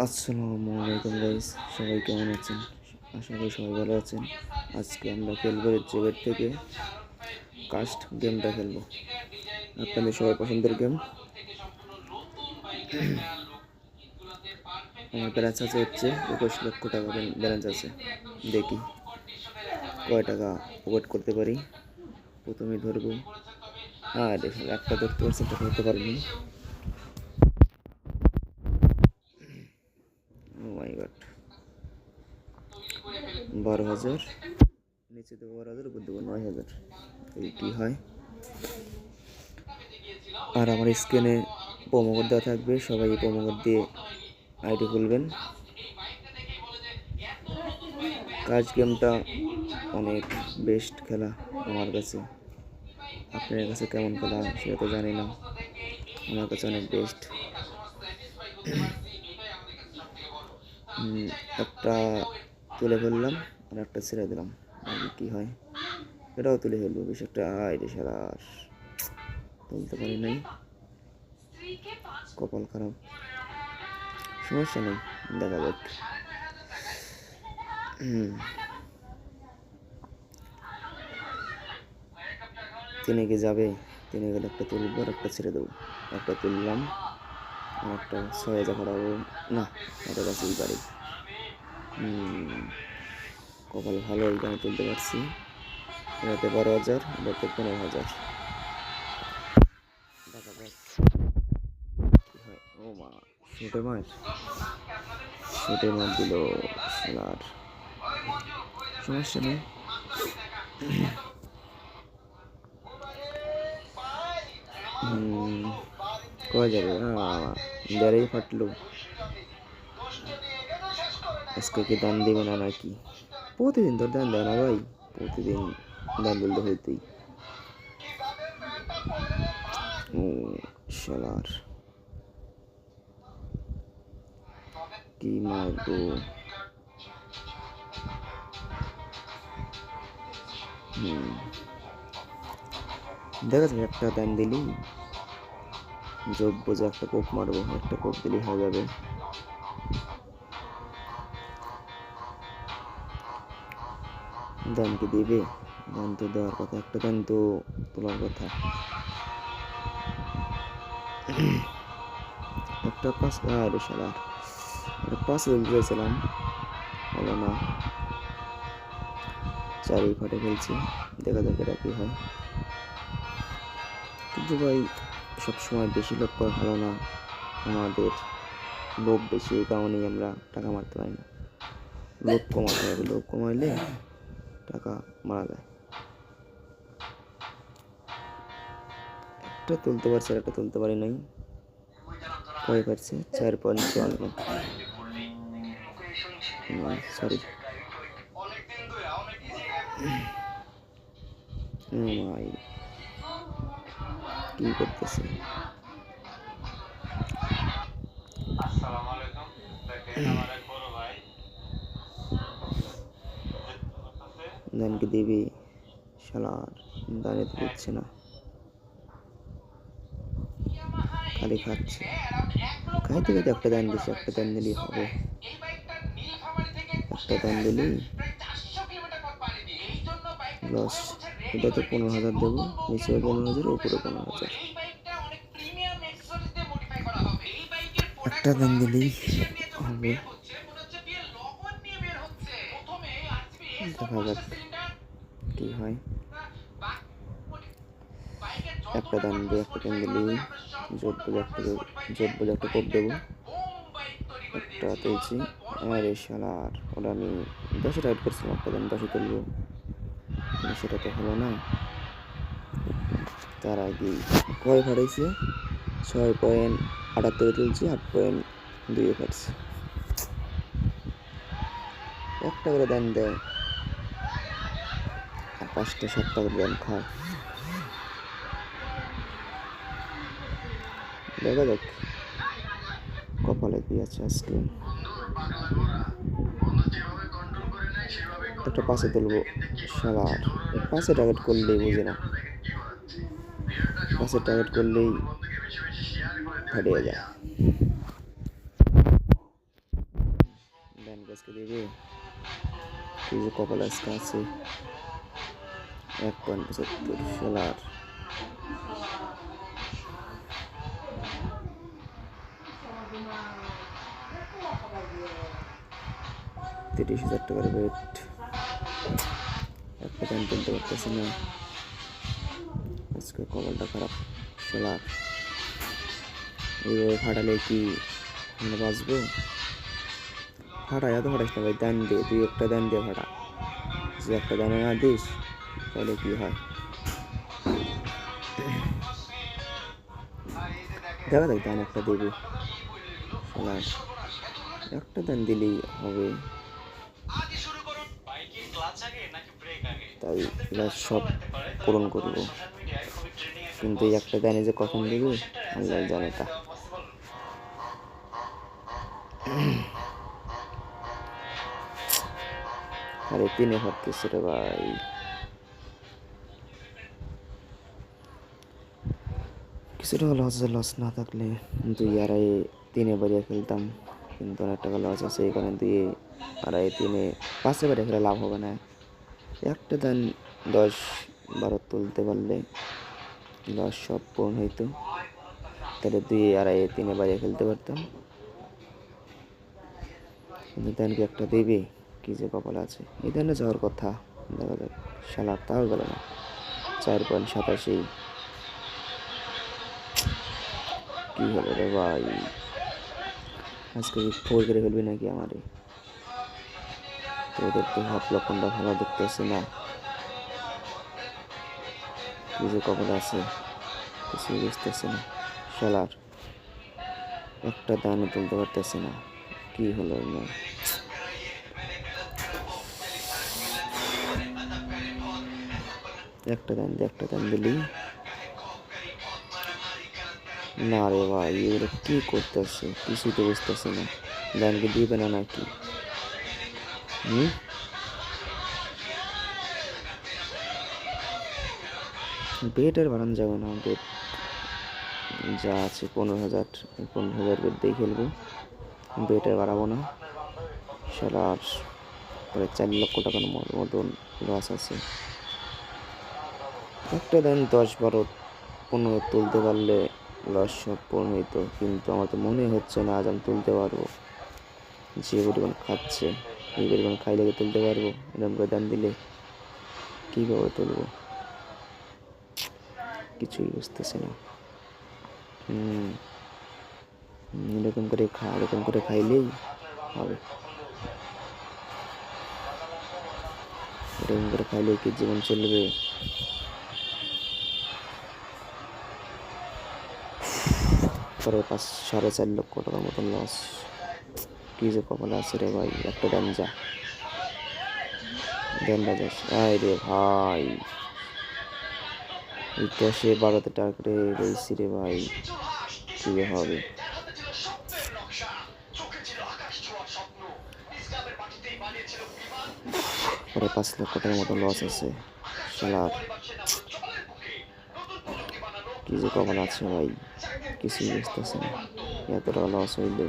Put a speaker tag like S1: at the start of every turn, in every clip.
S1: আসসালামু আলাইকুম গাইস, সবাই কেমন আছেন? আশা করি সবাই ভালো আছেন। আজকে আমরা খেলবো জেবের থেকে কাস্ট গেমটা খেলবো, আপনাদের সবাই পছন্দের গেম। আমার ব্যালেন্স আছে হচ্ছে 21 লক্ষ টাকা ব্যালেন্স আছে। দেখি কয় টাকা ওয়েট করতে পারি। প্রথমে ধরবো, আর একটা ধরতে পারছি, একটা ধরতে পারিনি। ও মাই গড, 12,000, নিচে দেবো 12,000, উপর দেবো 9,000। এই কি হয়? আর আমার স্ক্রিনে প্রোমো কোড দেওয়া থাকবে, সবাই এই প্রোমো কোড দিয়ে আইডি খুলবেন। কাজ গেমটা অনেক বেস্ট খেলা আমার কাছে। আপনার কাছে কেমন খেলা সেটা তো জানি না, আমার কাছে অনেক বেস্ট। একটা তুলে ফেললাম আর একটা ছেড়ে দিলাম, কি হয়? এটাও তুলে ফেলবো, বেশ একটা আইডি সারা তুলতে পারি নাই, কপাল খারাপ। সমস্যা নেই, দেখা যাক। তিনে কি যাবে? তিনে গেলে একটা তুলবো আর একটা ছেড়ে দেবো। একটা তুললাম আর একটা 6,000 খাটাবো না, এটা কাছেই পারি। কপাল ভালো, এইখানে তুলতে পারছি। এটাতে 12,000, এটাতে 15,000। দেখা যাক কি হয়। ও মা, শুটে মার দিল শালার। সমস্যা নেই, কয় যাবে? বেড়েই ফাটলো। আজকে কি দান দিবে না নাকি? প্রতিদিন তোর দান দেয় না ভাই, প্রতিদিন দান বলতে হইতেই। ও শালার, কি মারবো? দেখা যাবে, একটা দান দিলি যোগ্য যে একটা কোপ মারবো, একটা কোপ দিলে হয়ে যাবে। দান কি দিবে? দান তো দেওয়ার কথা, একটা দান তো তোলার কথা। একটা পাস, আরে শালার, একটা পাস দিয়েছিলাম, হলো না। চারই ফাটে ফেলছি, দেখা যাক এটা কি হয়। কিন্তু ভাই, সবসময় বেশি লোভ করা ভালো না, আমাদের লোভ বেশি, এই কারণেই আমরা টাকা মারতে পারি না। লোভ কমাতে হবে, লোভ কমাইলে টাকা মারা যায়। একটা তুলতে পারছি আর একটা তুলতে পারি নাই। কয় পারছে? 4.54। সরি, ভাই কি করতেছে? দানকে দিবি? শালার, দানে তো দিচ্ছে না, খালি খাচ্ছে। খাইতে খাইতে একটা দান দিচ্ছে, একটা দান দিলেই হবে। একটা দান দিলেই লস। এটাতে 15,000 দেবো, নিচে 15,000, উপরে 15,000। একটা দান দিলেই হবে, দেখা যাক কি হয়। একটা দান দিয়ে একটা দান দিলেই জোট বোঝে একটা কোপ দেবো। একটা তুলছি, আরে শালার, ওটা আমি 10-এ টাইট করছিলাম, একটা দান 10-এ তুলবো, সেটা তো হলো না। তার আগেই কয় ফাটাইছে? 6.78 তুলছি, 8.2 ফাটছে। একটা করে দান দেয় আর 5টা-7টা করে দান খায়। দেখা যাক কপালে কি আছে আজকে। একটা পাশে তুলবো, শালার পাশে টার্গেট করলেই বুঝে না, পাশে টার্গেট করলেই ফাটিয়ে যায়। আজকে দেবে, কি যে কপাল আজকে আছে। 1.75 শালার। $30,000 বেট, একটা দান তুলতে পারতেছি না। আজকে কপালটা খারাপ শালার। এইভাবে ফাটালে কি আমরা বাঁচবো? ফাটাই এত ফাটাইস না ভাই, দান দিয়ে তুই একটা দান দিয়ে ফাটা। যে একটা দানে না দিস তাহলে কি হয় দেখা দেখ, দান একটা দেবে শালার। একটা দান দিলেই হবে, তাই এবার সব পূরণ করবো। কিন্তু এই একটা দানে যে কখন দেবে আল্লাহ জানে তা। আরে 3-এ ভাবতেছি রে ভাই, কিছুটা লস না থাকলে 2-2.5 3-এ বাড়িয়ে খেলতাম, কিন্তু অনেক টাকা লস আছে। এই কারণে 2-2.5 3-এ 5-এ বাড়িয়ে খেলে লাভ হবে না। একটা দান 10-12 তুলতে পারলে লস সব পূরণ হইতো, তাহলে 2-2.5 3-এ বাড়িয়ে খেলতে পারতাম। কিন্তু দানকে একটা দেবে, কি যে কপাল আছে। এই দানে যাওয়ার কথা, দেখা যাক শালার তাও গেল না। 4.87 কি হলো রে ভাই, আজকে ফোর করে ফেলবি নাকি আমারে? তোদের তো হাত লক্ষণটা ভালো দেখতেছে না, কি যে কপাল আছে কিছুই বুঝতেছে না শালার। একটা দানও তুলতে পারতেছে না, কি হলো না? একটা দান দিলি না রে ভাই, এগুলো কি করতেছে কিছুই তো বুঝতেছে না। দানকে দিবে না নাকি? বেটের বাড়ানো যাবে না, বেট যা আছে 15,000 বেট দিয়ে খেলবো, বেটে বাড়াবো না শালার। প্রায় 4 লক্ষ টাকার মতন লস আছে। একটা দেন 10-12-15 তুলতে পারলে লস সব পূরণ হইতো, কিন্তু আমার তো মনে হচ্ছে না আজ আমি তুলতে পারবো। যে পরিমাণ খাচ্ছে এই পরিমাণ খাইলে তুলতে পারবো? এরকম করে দান দিলে কীভাবে তুলবো কিছুই বুঝতেছি না। এরকম করে খাইলেই হবে, এরকম করে খাইলে কি জীবন চলবে? পরে 4.5 লক্ষ টাকার মতন লস, কি যে কপালে আছে রে ভাই। একটা দান যা, দেন বাজাস। আয় রে ভাই, এই 10-12 টাকা রয়েছি রে ভাই, কি হবে? পরে 5 লক্ষ টাকার মতো লস আছে শালার। কি যে কপাল আছে ভাই, কিছুই বুঝতেছে না। এত টাকা লস হইলে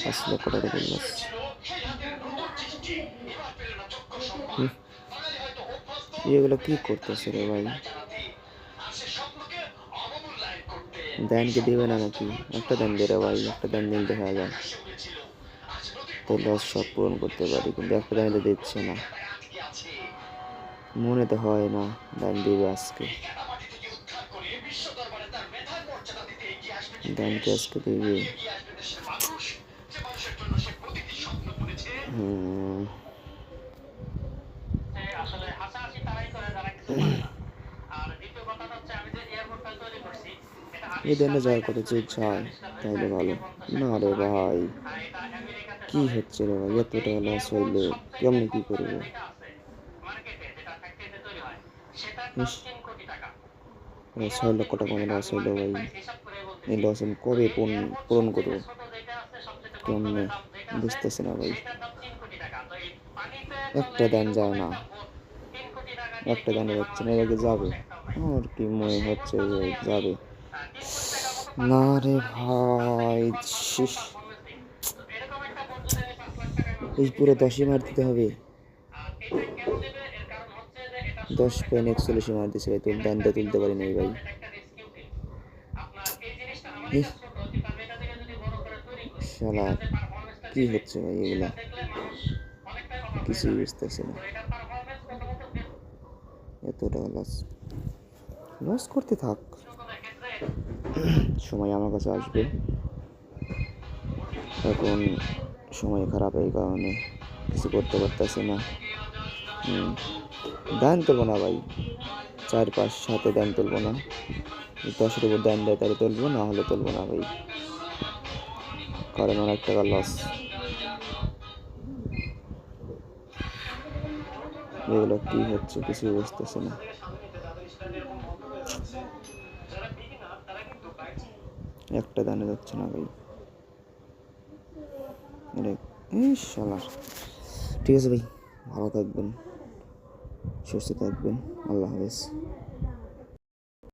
S1: 5 লক্ষ টাকা লস। এগুলো কি করতেছে রে ভাই? দানকে দেবে না নাকি? একটা দান দে রে ভাই, একটা দান দিন দেখা যায় তো লস সব পূরণ করতে পারি, কিন্তু একটা দান তো দিচ্ছে না। মনে তো হয় না দান দিবে আজকে, দানকে আজকে দিবে। এই দানে যাওয়ার কথা যে যায় তাইলে ভালো না রে ভাই। কি হচ্ছে রে ভাই, এত টাকা লস হইলে কেমনি কি করবো? 6 লক্ষ টাকা আমার লস হইলো ভাই। এই লস আমি কবে পূরণ করবো কেমনে বুঝতেছি না ভাই। একটা দান যায় না, একটা দানে যাচ্ছে না, এর আগে যাবে। আমার কি মনে হচ্ছে যে যাবে না রে ভাই। এই পুরো 10ই মার দিতে হবে। 10.41 মার দিছে ভাই, দানটা তুলতে পারি নাই ভাই। ইহ, শালা কি হচ্ছে ভাই এগুলা, কিছুই বুঝতেছি না। এত টাকা লস লস করতে থাক, সময় আমার কাছে আসবে। এখন সময় খারাপ, এই কারণে কিছু করতে পারতেছে না। দান তুলবো না ভাই, 4 5 7 দান তুলবো না। 10-এর উপর দান দেয় তাহলে তুলবো, না হলে তুলবো না ভাই, কারণ অনেক টাকা লস। এগুলো কি হচ্ছে কিছুই বুঝতেছে না। একটা দানে যাচ্ছে না ভাই। শালা, ঠিক আছে ভাই, ভালো থাকবেন, সুস্থ থাকবেন, আল্লাহ হাফেজ।